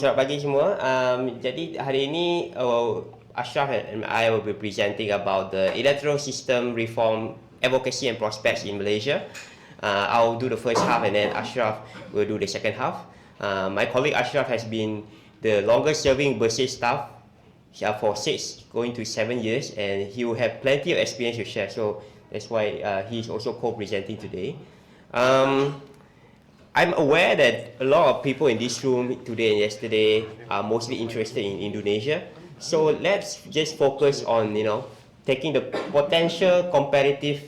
Selamat pagi semua. Jadi hari ini Ashraf and I will be presenting about the electoral system reform, advocacy and prospects in Malaysia. I'll do the first half and then Ashraf will do the second half. My colleague Ashraf has been the longest serving Bersih staff for 6 going to 7 years, and he will have plenty of experience to share. So that's why he's also co-presenting today. I'm aware that a lot of people in this room today and yesterday are mostly interested in Indonesia. So let's just focus on, taking the potential comparative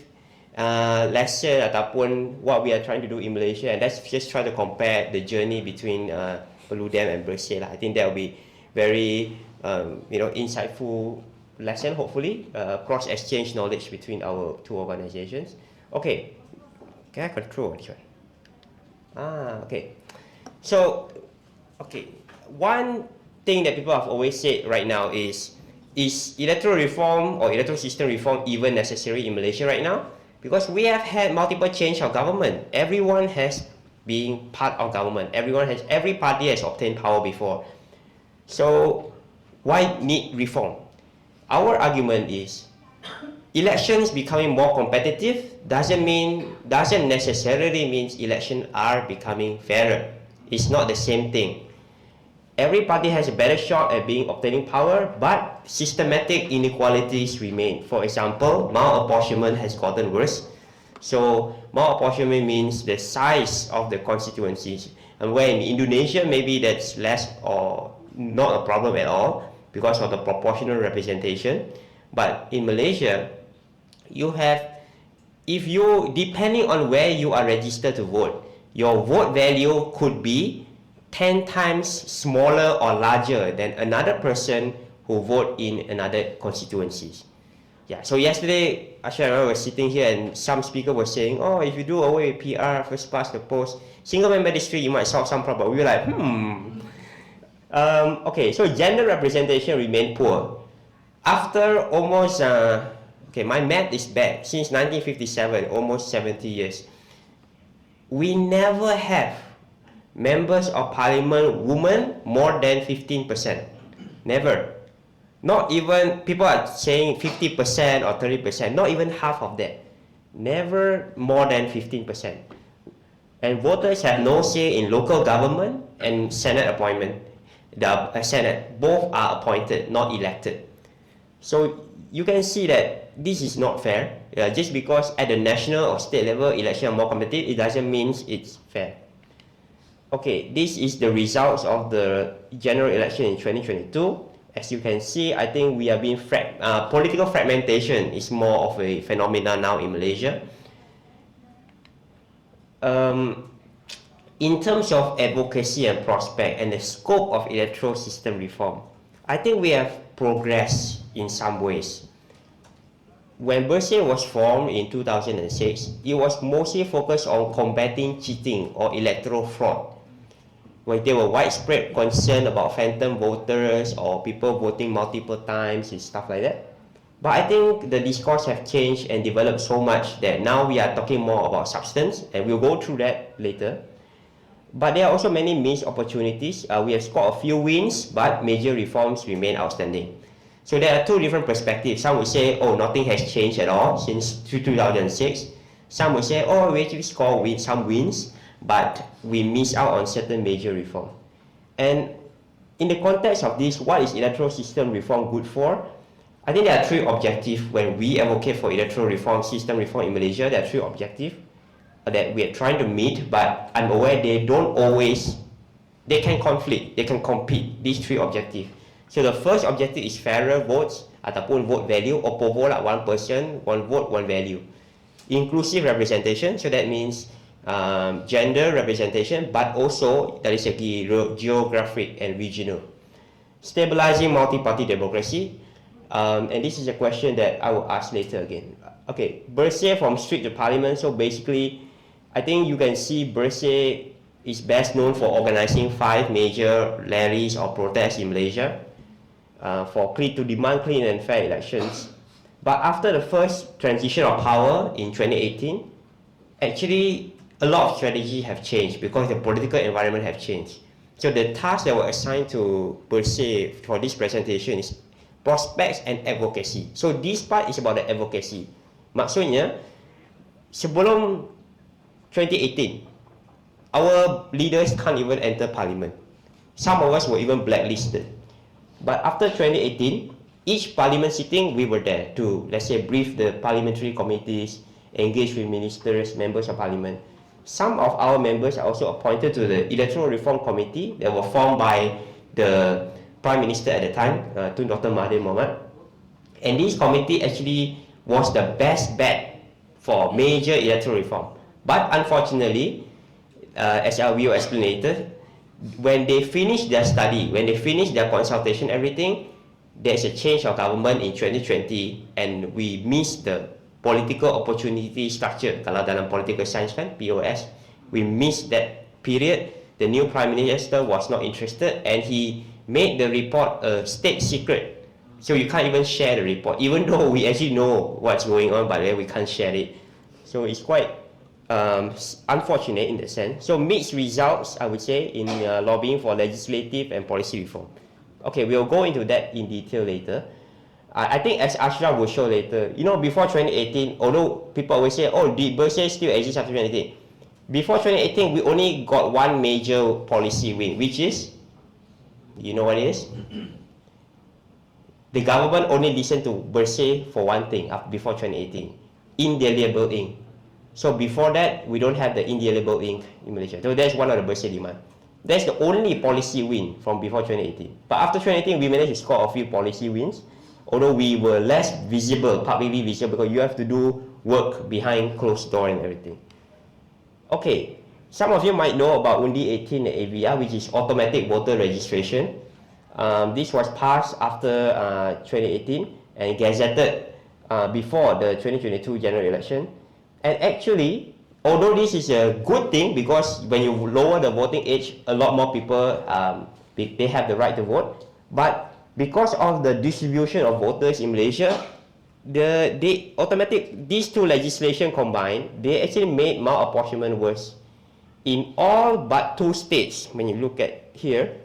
lesson ataupun what we are trying to do in Malaysia, and let's just try to compare the journey between Perludem and Bersih. I think that will be very, insightful lesson, hopefully, cross-exchange knowledge between our two organizations. Okay, can I control this one? Okay. So, one thing that people have always said right now is electoral reform or electoral system reform even necessary in Malaysia right now? Because we have had multiple change of government. Everyone has been part of government. Every party has obtained power before. So, why need reform? Our argument is elections becoming more competitive doesn't necessarily means elections are becoming fairer. It's not the same thing. Every party has a better shot at obtaining power, but systematic inequalities remain. For example, malapportionment has gotten worse. So malapportionment means the size of the constituencies, and where in Indonesia maybe that's less or not a problem at all because of the proportional representation. But in Malaysia, depending on where you are registered to vote, your vote value could be 10 times smaller or larger than another person who vote in another constituencies. Yeah, so yesterday, Asha and I were sitting here and some speaker was saying, if you do away with PR, first past the post, single member district, you might solve some problem. We were like, so gender representation remained poor. After almost, my math is bad, since 1957, almost 70 years, we never have members of parliament women more than 15%. Never. Not even, people are saying 50% or 30%, not even half of that. Never more than 15%. And voters have no say in local government and Senate appointment. The Senate, both are appointed, not elected. So you can see that this is not fair. Just because at the national or state level election are more competitive, it doesn't mean it's fair. Okay, this is the results of the general election in 2022. As you can see, I think we are being political fragmentation is more of a phenomenon now in Malaysia. In terms of advocacy and prospect and the scope of electoral system reform, I think we have progressed in some ways. When Bersih was formed in 2006, it was mostly focused on combating cheating or electoral fraud, where there were widespread concern about phantom voters or people voting multiple times and stuff like that. But I think the discourse have changed and developed so much that now we are talking more about substance, and we'll go through that later. But there are also many missed opportunities. We have scored a few wins, but major reforms remain outstanding. So there are two different perspectives. Some will say, nothing has changed at all since 2006. Some will say, we actually scored some wins, but we miss out on certain major reform. And in the context of this, what is electoral system reform good for? I think there are three objectives when we advocate for electoral reform, system reform in Malaysia. There are three objectives that we are trying to meet, but I'm aware they can conflict, they can compete, these three objectives. So the first objective is fairer votes ataupun vote value, or POVO lah, one person, one vote, one value. Inclusive representation, so that means gender representation, but also dari segi geographic and regional. Stabilizing multi-party democracy, and this is a question that I will ask later again. Okay, Bersih from street to parliament. So basically, I think you can see Bersih is best known for organizing 5 major rallies or protests in Malaysia to demand clean and fair elections. But after the first transition of power in 2018, actually a lot of strategies have changed because the political environment have changed. So the task that were assigned to per se for this presentation is prospects and advocacy. So this part is about the advocacy. Maksudnya, sebelum 2018, our leaders can't even enter parliament. Some of us were even blacklisted. But after 2018, each parliament sitting, we were there to, let's say, brief the parliamentary committees, engage with ministers, members of parliament. Some of our members are also appointed to the Electoral Reform Committee that were formed by the Prime Minister at the time, Tun Dr. Mahathir Mohamad. And this committee actually was the best bet for major electoral reform. But unfortunately, as I will explain later, when they finish their study, when they finish their consultation, everything, there's a change of government in 2020 and we missed the political opportunity structure. Kalau dalam political science kan, POS, we missed that period. The new Prime Minister was not interested and he made the report a state secret. So you can't even share the report, even though we actually know what's going on, but then we can't share it. So it's quite unfortunate in that sense. So mixed results, I would say, in lobbying for legislative and policy reform. Okay, we'll go into that in detail later. I think as Ashraf will show later, you know, before 2018, although people always say, oh, did Bersih still exist after 2018? Before 2018, we only got one major policy win, which is, you know what it is? The government only listened to Bersih for one thing before 2018, indelible ink. So before that, we don't have the indelible ink in Malaysia. So that's one of the Bersih demand. That's the only policy win from before 2018. But after 2018, we managed to score a few policy wins, although we were less visible, publicly visible, because you have to do work behind closed door and everything. Okay, some of you might know about Undi 18 AVR, which is automatic voter registration. This was passed after 2018 and gazetted before the 2022 general election. And actually, although this is a good thing because when you lower the voting age, a lot more people they have the right to vote. But because of the distribution of voters in Malaysia, these two legislation combined, they actually made malapportionment worse. In all but two states, when you look at here,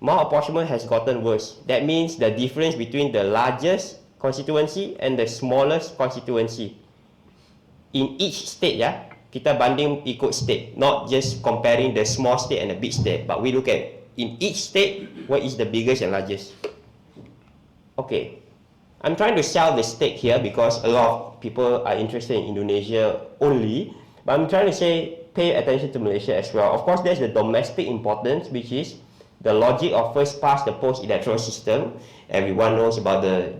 malapportionment has gotten worse. That means the difference between the largest constituency and the smallest constituency. In each state, kita banding ikut state, not just comparing the small state and the big state, but we look at in each state, what is the biggest and largest? Okay, I'm trying to sell the stake here because a lot of people are interested in Indonesia only, but I'm trying to say pay attention to Malaysia as well. Of course, there's the domestic importance, which is the logic of first past the post electoral system. Everyone knows about the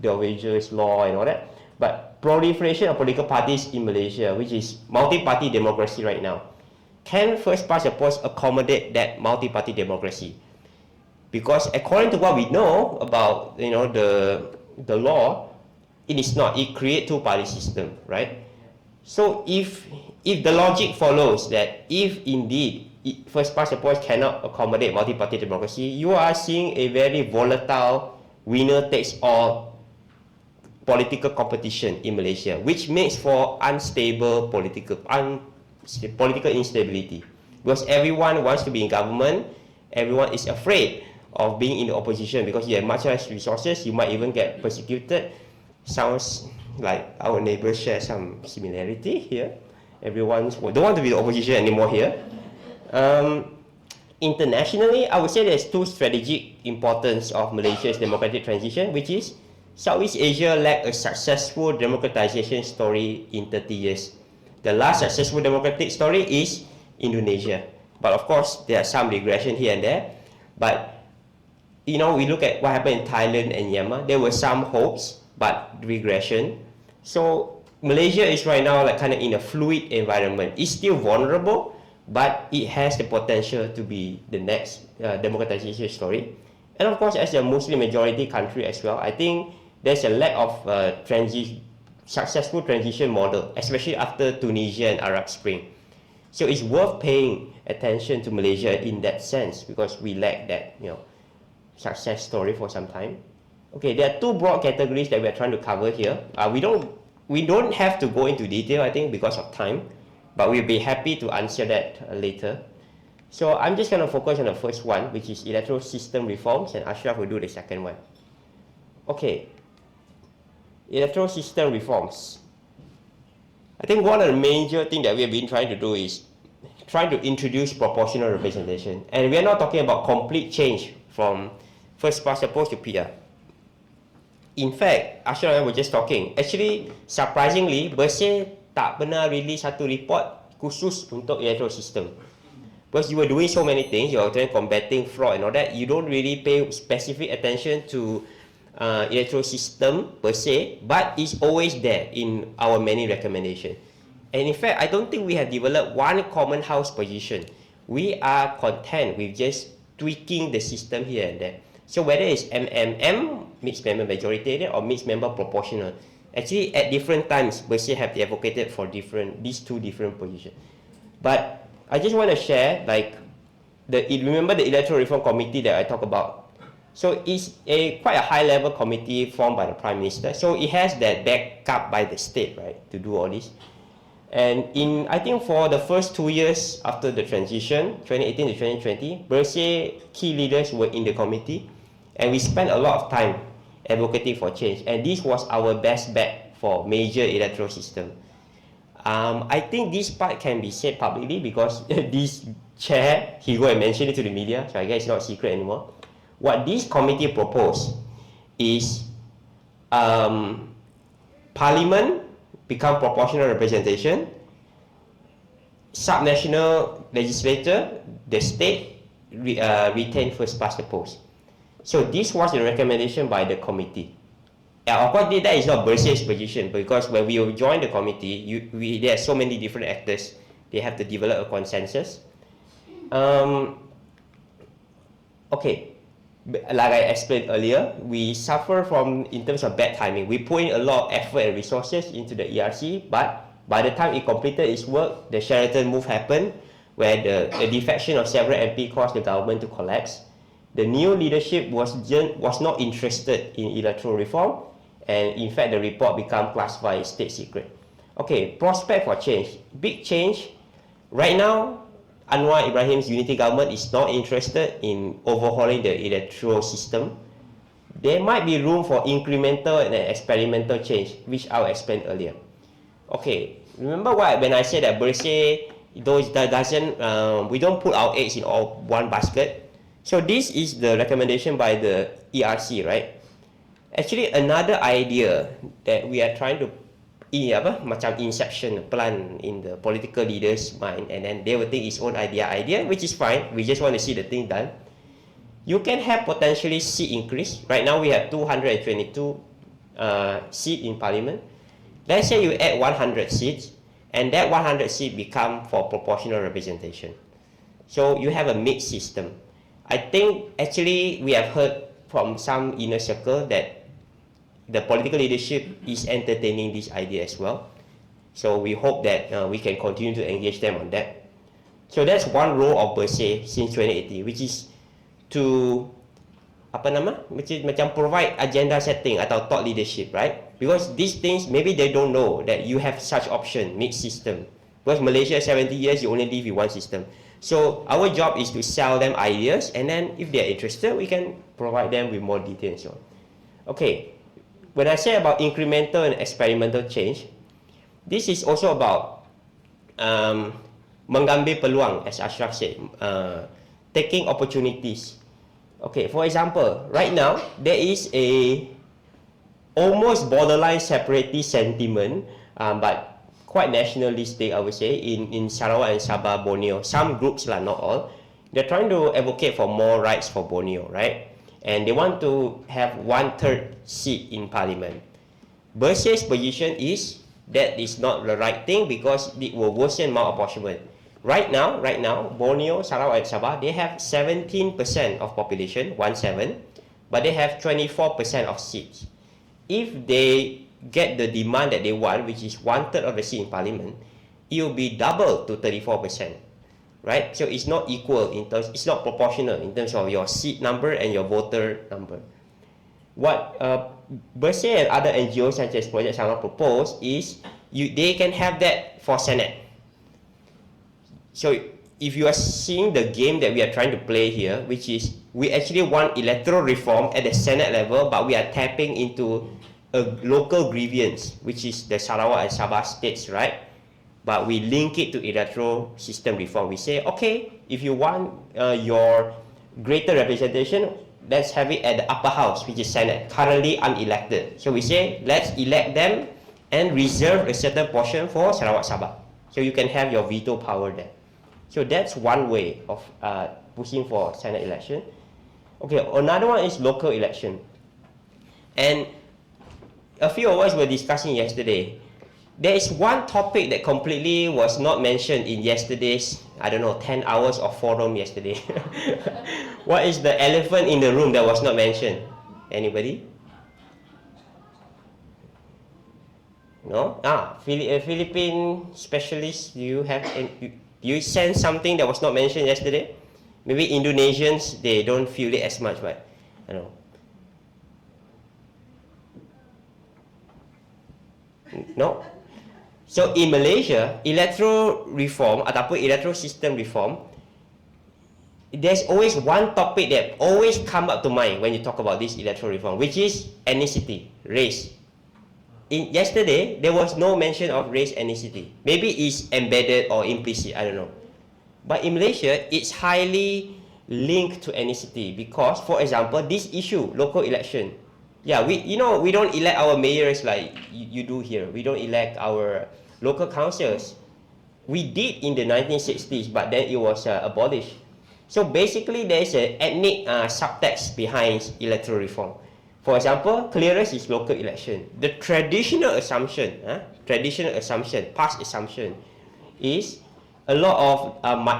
Wages law and all that. But proliferation of political parties in Malaysia, which is multi-party democracy right now, can first past the post accommodate that multi-party democracy? Because according to what we know about the law, it is not. It creates two-party system, right? So if the logic follows that if indeed first past the post cannot accommodate multi-party democracy, you are seeing a very volatile winner takes all political competition in Malaysia, which makes for unstable political instability. Because everyone wants to be in government, everyone is afraid of being in the opposition because you have much less resources, you might even get persecuted. Sounds like our neighbors share some similarity here. Everyone don't want to be the opposition anymore here. Internationally, I would say there's two strategic importance of Malaysia's democratic transition, which is Southeast Asia lacked a successful democratization story in 30 years. The last successful democratic story is Indonesia. But of course, there are some regression here and there. But we look at what happened in Thailand and Myanmar. There were some hopes, but regression. So Malaysia is right now like kind of in a fluid environment. It's still vulnerable, but it has the potential to be the next democratization story. And of course, as a Muslim majority country as well, I think there's a lack of successful transition model, especially after Tunisia and Arab Spring. So it's worth paying attention to Malaysia in that sense because we lack that success story for some time. Okay, there are two broad categories that we are trying to cover here. We don't have to go into detail, I think, because of time, but we'll be happy to answer that later. So I'm just going to focus on the first one, which is electoral system reforms, and Ashraf will do the second one. Okay, electoral system reforms. I think one of the major things that we have been trying to do is trying to introduce proportional representation. And we are not talking about complete change from first past the post to PR. In fact, Ashraf and I were just talking. Actually, surprisingly, Bersih tak pernah release satu report khusus untuk electoral system. Because you were doing so many things, you are trying combating fraud and all that, you don't really pay specific attention to electoral system per se, but it's always there in our many recommendations. And in fact, I don't think we have developed one common house position. We are content with just tweaking the system here and there. So whether it's MMM, mixed member majoritarian, or mixed member proportional, actually at different times, Bersih have advocated for these two different positions. But I just want to share, like, remember the Electoral Reform Committee that I talked about? So it's quite a high-level committee formed by the Prime Minister. So it has that backup by the state, right, to do all this. And I think for the first 2 years after the transition, 2018 to 2020, Bersih key leaders were in the committee, and we spent a lot of time advocating for change. And this was our best bet for major electoral system. I think this part can be said publicly because this chair, he go and mention it to the media, so I guess it's not secret anymore. What this committee proposed is Parliament become proportional representation, subnational legislature, the state retain first past the post. So this was the recommendation by the committee. Of course, that is not Bersih's position, because when we joined the committee, there are so many different actors. They have to develop a consensus. Okay, like I explained earlier, we suffer from, in terms of bad timing. We put in a lot of effort and resources into the ERC, but by the time it completed its work, the Sheraton move happened, where the defection of several MP caused the government to collapse. The new leadership was not interested in electoral reform, and in fact the report became classified as state secret. Okay, prospect for change. Big change. Right now, Anwar Ibrahim's unity government is not interested in overhauling the electoral system. There might be room for incremental and experimental change, which I'll explain earlier. Okay, remember when I said that Bersih we don't put our eggs in all one basket. So this is the recommendation by the ERC, right? Actually, another idea that we are trying to macam inception plan in the political leaders' mind, and then they will think its own idea, which is fine. We just want to see the thing done. You can have potentially seat increase. Right now we have 222 seats in Parliament. Let's say you add 100 seats, and that 100 seats become for proportional representation. So you have a mixed system. I think actually we have heard from some inner circle that the political leadership is entertaining this idea as well. So we hope that we can continue to engage them on that. So that's one role of Bersih since 2018, which is to macam provide agenda setting atau thought leadership, right? Because these things, maybe they don't know that you have such option, mixed system. Because Malaysia 70 years, you only live in one system. So our job is to sell them ideas, and then if they're interested, we can provide them with more details. So, okay. When I say about incremental and experimental change, this is also about mengambil peluang, as Ashraf said, taking opportunities. Okay, for example, right now, there is a almost borderline separatist sentiment, but quite nationalistic, I would say, in Sarawak and Sabah, Borneo. Some groups, not all, they're trying to advocate for more rights for Borneo, right? And they want to have 1/3 seat in Parliament. Bersih's position is that is not the right thing because it will worsen malapportionment. Right now, Borneo, Sarawak, and Sabah, they have 17% of population, 17, but they have 24% of seats. If they get the demand that they want, which is 1/3 of the seat in Parliament, it will be double to 34%. Right? So it's not equal in terms, it's not proportional in terms of your seat number and your voter number. What Bersih and other NGOs such as Project Sama propose is they can have that for Senate. So if you are seeing the game that we are trying to play here, which is we actually want electoral reform at the Senate level, but we are tapping into a local grievance, which is the Sarawak and Sabah states, right? But we link it to electoral system reform. We say, okay, if you want your greater representation, let's have it at the upper house, which is Senate, currently unelected. So we say, let's elect them and reserve a certain portion for Sarawak Sabah. So you can have your veto power there. So that's one way of pushing for Senate election. Okay, another one is local election. And a few of us were discussing yesterday. There is one topic that completely was not mentioned in yesterday's, 10 hours of forum yesterday. What is the elephant in the room that was not mentioned? Anybody? No? Philippine specialist, do you sense something that was not mentioned yesterday? Maybe Indonesians, they don't feel it as much, but I don't know. No? So in Malaysia, electoral reform ataupun electoral system reform, there's always one topic that always come up to mind when you talk about this electoral reform, which is ethnicity, race. Yesterday, there was no mention of race ethnicity. Maybe it's embedded or implicit, I don't know. But in Malaysia, it's highly linked to ethnicity because, for example, this issue, local election. Yeah, we don't elect our mayors like you do here. We don't elect our local councils. We did in the 1960s, but then it was abolished. So basically, there is an ethnic subtext behind electoral reform. For example, clearance is local election. The traditional assumption, past assumption, is a lot of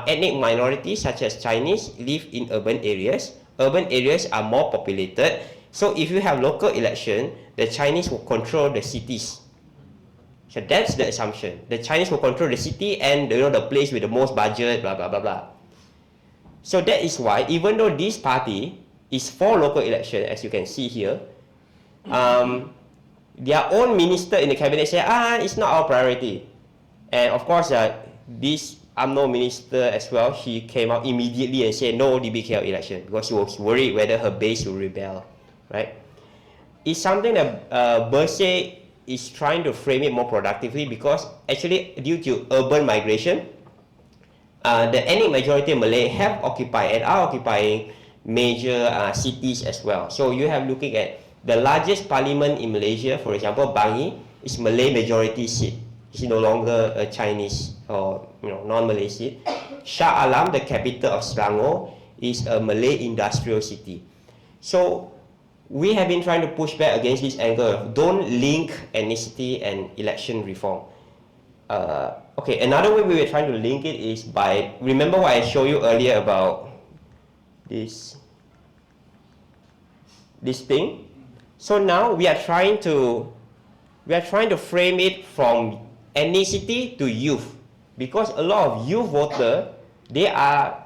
ethnic minorities such as Chinese live in urban areas. Urban areas are more populated. So if you have local election, the Chinese will control the cities. So that's the assumption. The Chinese will control the city and the place with the most budget, blah blah blah blah. So that is why, even though this party is for local election, as you can see here, their own minister in the cabinet say, it's not our priority. And of course, this UMNO minister as well, she came out immediately and said no DBKL election because she was worried whether her base will rebel, right? It's something that Bersih is trying to frame it more productively because actually due to urban migration, the ethnic majority of Malay have occupied and are occupying major cities as well. So you have looking at the largest parliament in Malaysia, for example, Bangi, is Malay majority seat. It's no longer a Chinese or non-Malay seat. Shah Alam, the capital of Selangor, is a Malay industrial city. So we have been trying to push back against this angle of don't link ethnicity and election reform. Okay, another way we were trying to link it is by, remember what I showed you earlier about this thing? So now we are trying to frame it from ethnicity to youth, because a lot of youth voter, they are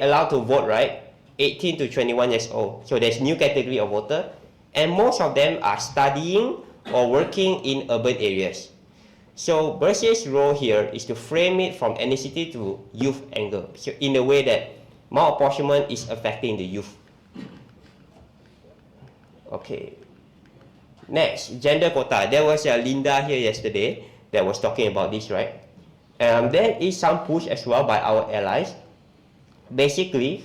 allowed to vote, right? 18 to 21 years old. So there's new category of voter, and most of them are studying or working in urban areas. So Bersih's role here is to frame it from ethnicity to youth angle, so in a way that malapportionment is affecting the youth. Okay. Next, gender quota. There was Linda here yesterday that was talking about this, right? There is some push as well by our allies. Basically,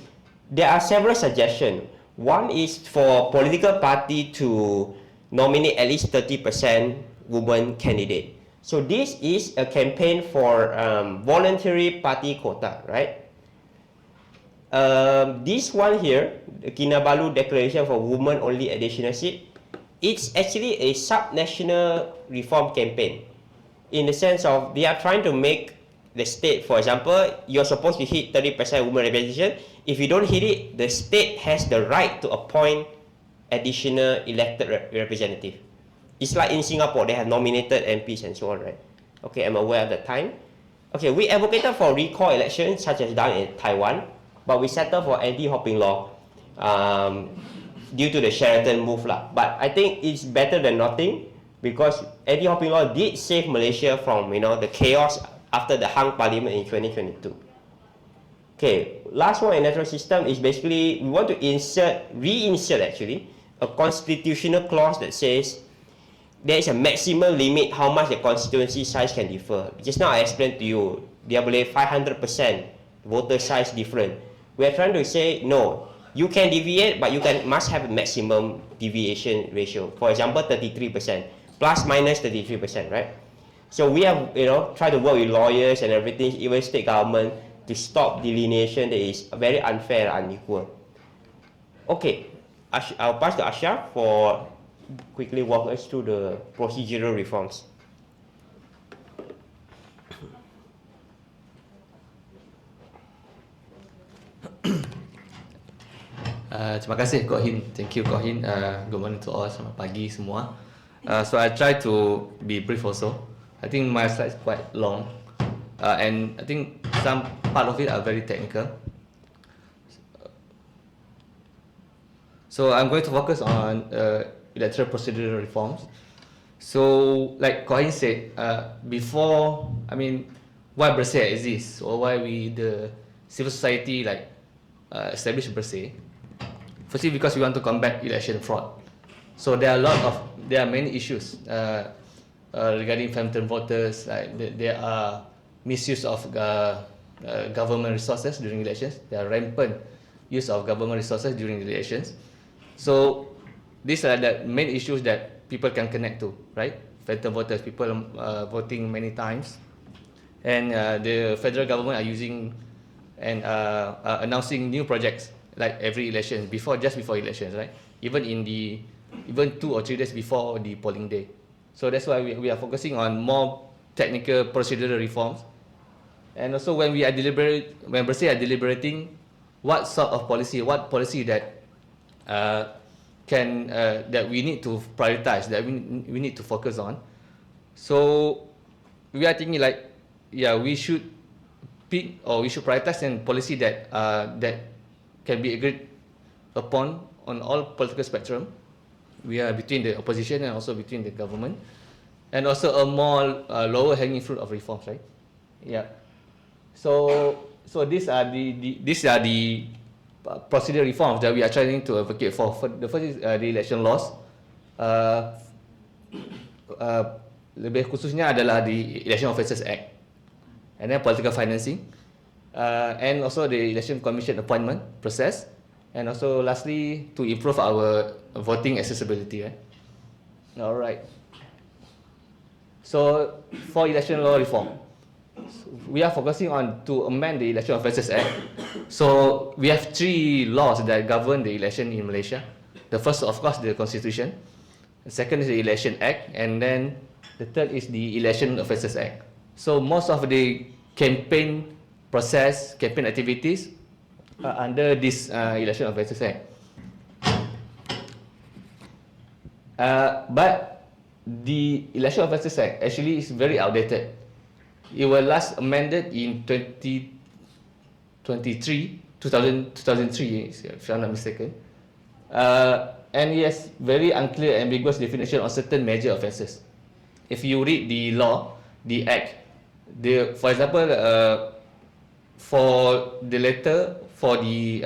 there are several suggestions. One is for political party to nominate at least 30% women candidate. So this is a campaign for voluntary party quota, right? This one here, the Kinabalu Declaration for Women Only Additional Seat, it's actually a sub-national reform campaign, in the sense of they are trying to make the state, for example, you're supposed to hit 30% women representation. If you don't hit it, the state has the right to appoint additional elected representative. It's like in Singapore, they have nominated MPs and so on, right? Okay, I'm aware of the time. Okay, we advocated for recall elections, such as done in Taiwan, but we settled for anti-hopping law due to the Sheraton move lah. But I think it's better than nothing, because anti-hopping law did save Malaysia from the chaos after the hung parliament in 2022. Okay, last one in electoral system is basically we want to reinsert actually a constitutional clause that says there is a maximum limit how much the constituency size can differ. Just now I explained to you, dia boleh 500% voter size different. We are trying to say no, you can deviate, but you must have a maximum deviation ratio. For example, 33%, plus minus 33%, right? So we have, try to work with lawyers and everything, even state government, to stop delineation that is very unfair and unequal. Okay, I'll pass to Ashraf for quickly walk us through the procedural reforms. Terima kasih Kok Hin. Thank you Kok Hin. Good morning to all. Selamat pagi semua. So I try to be brief also. I think my slides quite long, and I think some part of it are very technical. So I'm going to focus on electoral procedural reforms. So like Kok Hin said, before, why Bersih exists, or why the civil society established Bersih. Firstly, because we want to combat election fraud. So there are many issues regarding phantom voters. There are misuse of government resources during elections. There are rampant use of government resources during the elections. So these are the main issues that people can connect to, right? Phantom voters, people voting many times, and the federal government are using and announcing new projects like every election, just before elections, right? Even 2 or 3 days before the polling day. So that's why we are focusing on more technical procedural reforms. And also when Bersih are deliberating what policy that that we need to prioritize, that we need to focus on. So we are thinking we should pick, or we should prioritize a policy that can be agreed upon on all political spectrum. We are between the opposition and also between the government, and also a more lower hanging fruit of reforms, right? Yeah. So these are the procedural reforms that we are trying to advocate for. The first is the election laws. Lebih khususnya adalah the Election Officers Act, and then political financing, and also the election commission appointment process, and also lastly to improve our voting accessibility. Right? All right. So for election law reform, we are focusing on to amend the Election Officers Act. So we have 3 laws that govern the election in Malaysia. The first, of course, the Constitution. The second is the Election Act, and then the third is the Election Officers Act. So most of the campaign activities are under this Election Officers Act. But the Election Officers Act actually is very outdated. It was last amended in 2003, if I'm not mistaken. And it has very unclear, ambiguous definition on certain major offences. If you read the law, the act, for example, for the letter for the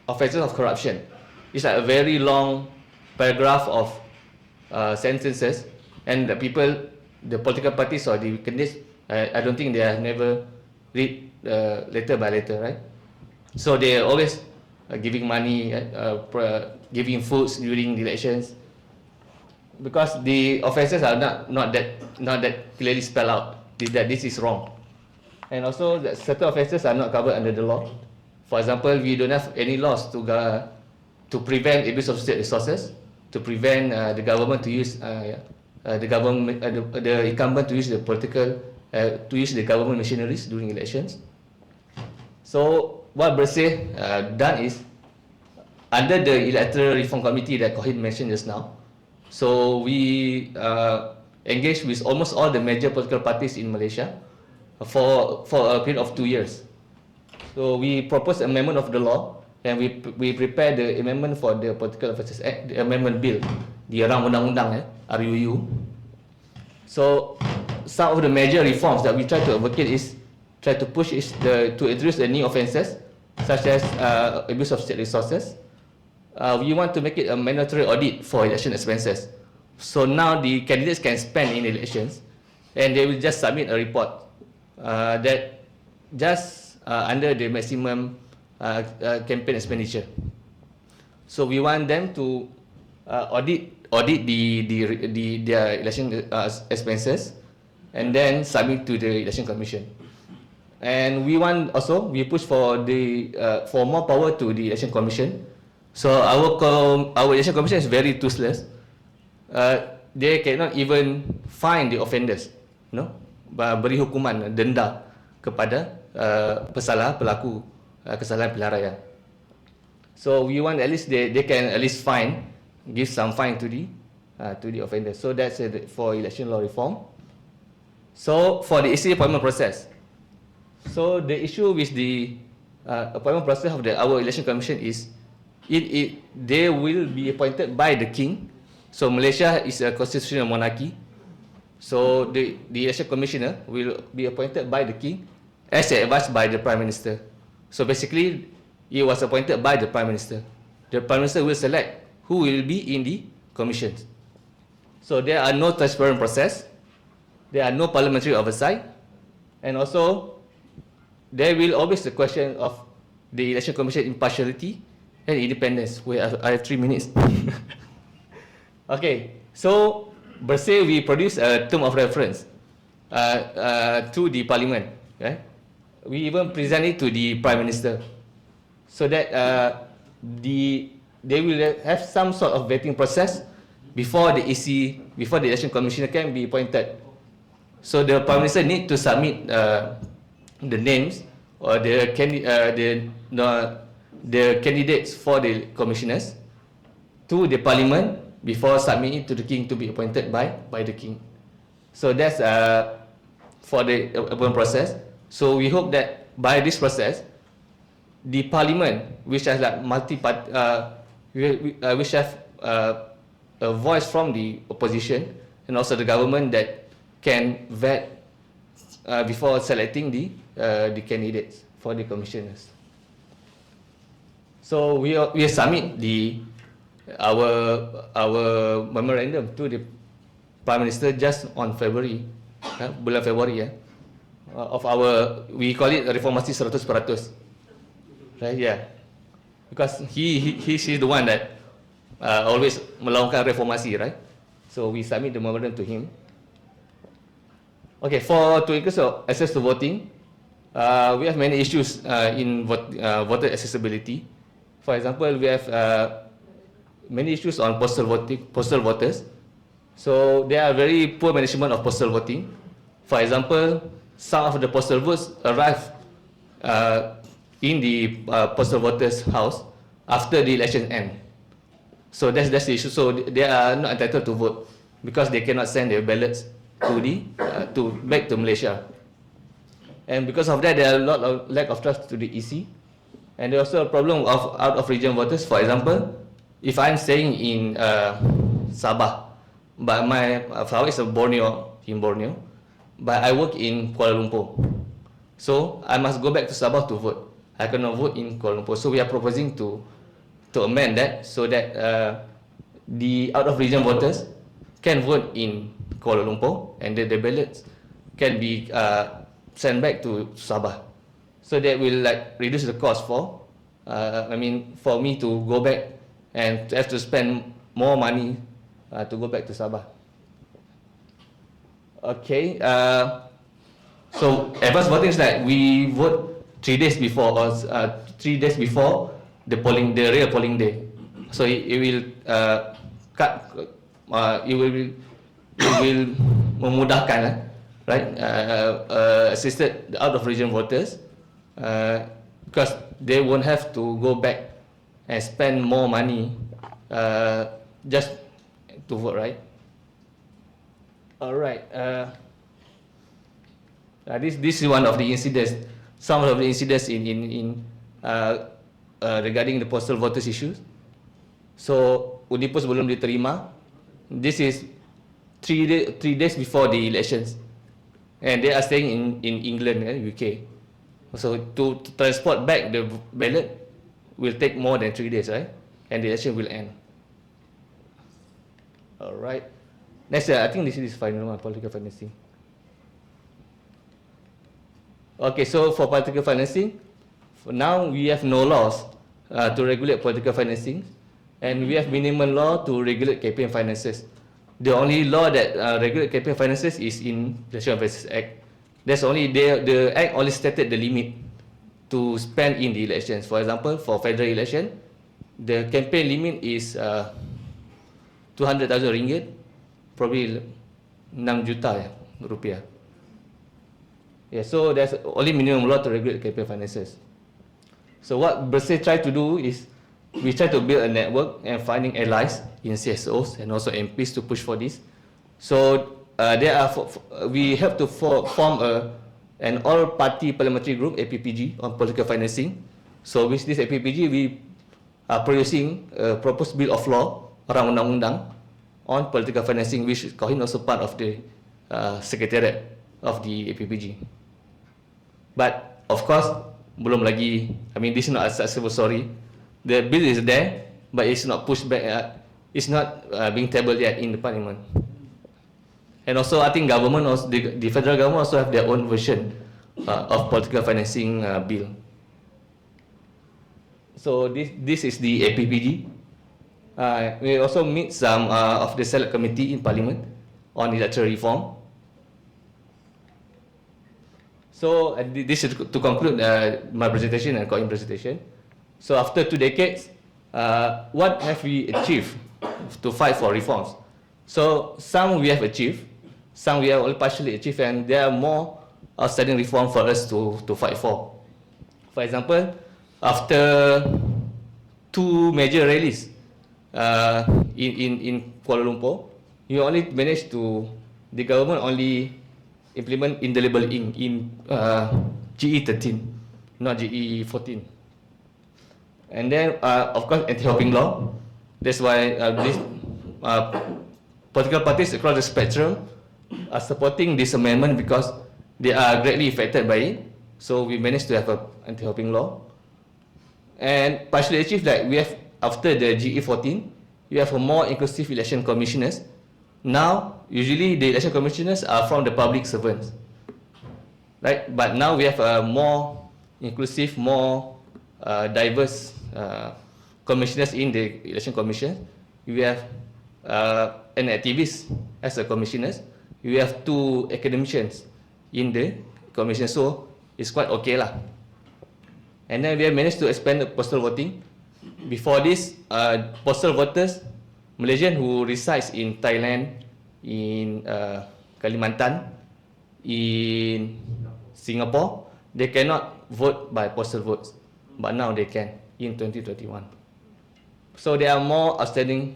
offences of corruption, it's like a very long paragraph of sentences, and the political parties or the candidates, I don't think they have never read letter by letter, right? So they are always giving money, giving foods during the elections, because the offences are not that clearly spelled out that this is wrong, and also that certain offences are not covered under the law. For example, we don't have any laws to prevent abuse of state resources, to prevent the government to use the incumbent to use the government machineries during elections. So what Bersih done is, under the Electoral Reform Committee that Kok Hin mentioned just now, so we engaged with almost all the major political parties in Malaysia for a period of 2 years. So we proposed amendment of the law, and we prepared the amendment for the Political Officers Act, the amendment bill, the Rang Undang-Undang, RUU. So some of the major reforms that we try to advocate is try to push is to introduce the new offences such as abuse of state resources. We want to make it a mandatory audit for election expenses. So now the candidates can spend in elections, and they will just submit a report that just under the maximum campaign expenditure. So we want them to audit their election expenses, and then submit to the election commission. And we push for for more power to the election commission. So our election commission is very toothless. They cannot even fine the offenders, beri hukuman denda kepada pelaku kesalahan pilihan raya. So we want at least they can at least give some fine to the offenders. So that's for election law reform. So for the EC appointment process, so the issue with the appointment process of our election commission is they will be appointed by the king. So Malaysia is a constitutional monarchy. So the election commissioner will be appointed by the king as advised by the prime minister. So basically, it was appointed by the prime minister. The prime minister will select who will be in the commissions. So there are no transparent process. There are no parliamentary oversight, and also there will always the question of the election commission impartiality and independence. I have 3 minutes. Okay, so per se we produce a term of reference to the parliament. Okay? We even present it to the prime minister, so that they will have some sort of vetting process before the election commissioner can be appointed. So the prime minister need to submit the names or the candidates for the commissioners to the parliament before submitting it to the king to be appointed by the king. So that's for the appointment process. So we hope that by this process, the parliament, which has like which have a voice from the opposition and also the government, that can vet before selecting the candidates for the commissioners. So we submit our memorandum to the prime minister just on February, bulan Februari of we call it reformasi 100%, right? Yeah, because he's the one that always melaungkan reformasi, right? So we submit the memorandum to him. Okay, to increase access to voting, we have many issues in voter accessibility. For example, we have many issues on postal voters. So there are very poor management of postal voting. For example, some of the postal votes arrive in the postal voters' house after the election end. So that's the issue. So they are not entitled to vote because they cannot send their ballots back to Malaysia. And because of that, there are a lot of lack of trust to the EC. And there's also a problem of out-of-region voters. For example, if I'm staying in Sabah, but my father is in Borneo, but I work in Kuala Lumpur, so I must go back to Sabah to vote. I cannot vote in Kuala Lumpur. So we are proposing to amend that so that the out-of-region voters can vote in Kuala Lumpur, and the ballots can be sent back to Sabah. So that will reduce the cost for me to go back and to have to spend more money to go back to Sabah. Okay, so advance voting is like we vote 3 days before, or 3 days before the real polling day. So it will memudahkan, right? Assisted the out-of-region voters because they won't have to go back and spend more money just to vote, right? All right. This is one of the incidents. Some of the incidents in regarding the postal voters issues. So Unipos belum diterima. This is 3 days before the elections, and they are staying in England, UK. So to transport back the ballot will take more than 3 days, right? And the election will end. All right. Next, I think this is final one, political financing. Okay, so for political financing, for now we have no laws to regulate political financing, and we have minimum law to regulate campaign finances. The only law that regulate campaign finances is in the Election Finances Act. That's only the act only stated the limit to spend in the elections. For example, for federal election, the campaign limit is 200,000 ringgit, probably 6 juta rupiah. Yeah, so there's only minimum law to regulate campaign finances. So what Bersih try to do is we try to build a network and finding allies in CSOs and also MPs to push for this. So we have to form an all-party parliamentary group, APPG, on political financing. So with this APPG, we are producing a proposed bill of law around undang-undang on political financing, which Kohin also part of the secretariat of the APPG. But of course, belum lagi. I mean, this is not a successful story. The bill is there, but it's not pushed back. It's not being tabled yet in the parliament. And also, I think government, also, the federal government also have their own version of political financing bill. So this is the APPG. We also meet some of the select committee in parliament on electoral reform. So this is to conclude my presentation and Kohin presentation. So after 2 decades, what have we achieved to fight for reforms? So some we have achieved, some we have only partially achieved, and there are more outstanding reforms for us to fight for. For example, after 2 major rallies in Kuala Lumpur, the government only implement indelible ink in GE13, not GE14. And then, of course, anti-hopping law. That's why these political parties across the spectrum are supporting this amendment because they are greatly affected by it. So we managed to have an anti-hopping law. And partially achieved that we have, after the GE14, we have a more inclusive election commissioners. Now, usually the election commissioners are from the public servants, right? But now we have a more inclusive, more diverse commissioners in the election commission. We have an activist as a commissioners. We have 2 academicians in the commission, so it's quite okay lah. And then we have managed to expand the postal voting. Before this, postal voters, Malaysian who resides in Thailand, in Kalimantan, in Singapore, they cannot vote by postal votes, but now they can in 2021. So there are more outstanding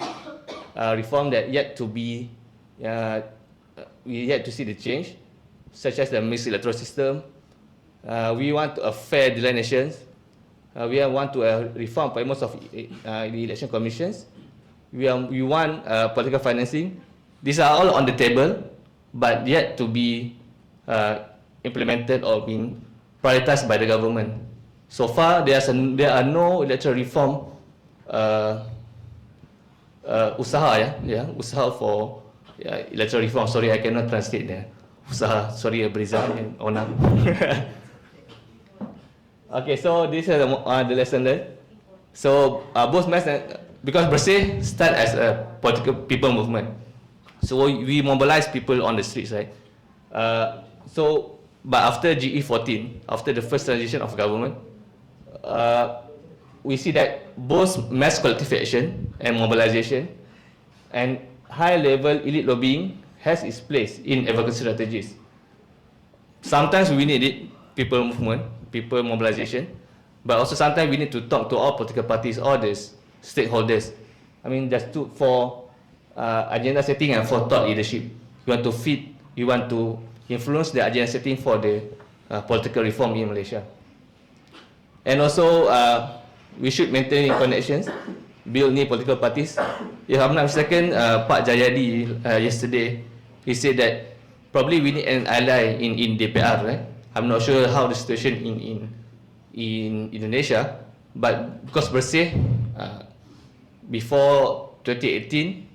reform that yet to be, we yet to see the change, such as the mixed electoral system. We want a fair delineations. We want to reform appointments of the election commissions. We want political financing. These are all on the table, but yet to be implemented or being prioritized by the government. So far, there are no electoral reform usaha for electoral reform. Sorry, I cannot translate there. Usaha, sorry, Briza and Ona. Okay, so this is the lesson learned. So both because Bersih start as a political people movement, so we mobilize people on the streets, right? But after GE14, after the first transition of government, we see that both mass collective action and mobilization and high-level elite lobbying has its place in advocacy strategies. Sometimes we need it, people movement, people mobilization, but also sometimes we need to talk to all political parties, all the stakeholders. I mean, just for agenda setting and for thought leadership. You want to feed, you want to influence the agenda setting for the political reform in Malaysia. And also, we should maintain connections, build new political parties. If I'm not mistaken, Pak Jayadi yesterday, he said that probably we need an ally in DPR, right? I'm not sure how the situation in Indonesia, but because Bersih, before 2018,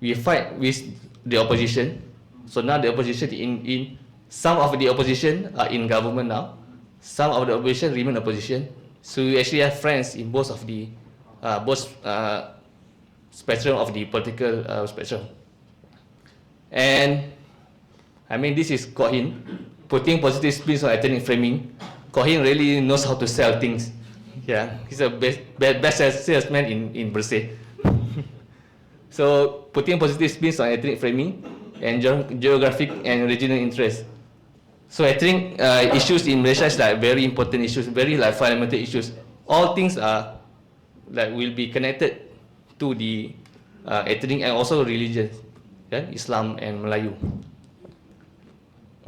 we fight with the opposition. So now the opposition in some of the opposition are in government now. Some of the opposition remain opposition. So we actually have friends in both of the spectrum of the political spectrum. And I mean, this is Kohin putting positive spins on ethnic framing. Kohin really knows how to sell things. Yeah, he's a best salesman in Bersih. So putting positive spins on ethnic framing and geographic and regional interest. So ethnic issues in Malaysia is like very important issues, very like fundamental issues. All things are like will be connected to the ethnic and also religion, yeah? Islam and Melayu.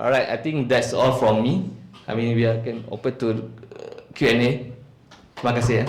Alright, I think that's all from me. I mean, we can open to Q&A. Terima kasih ya.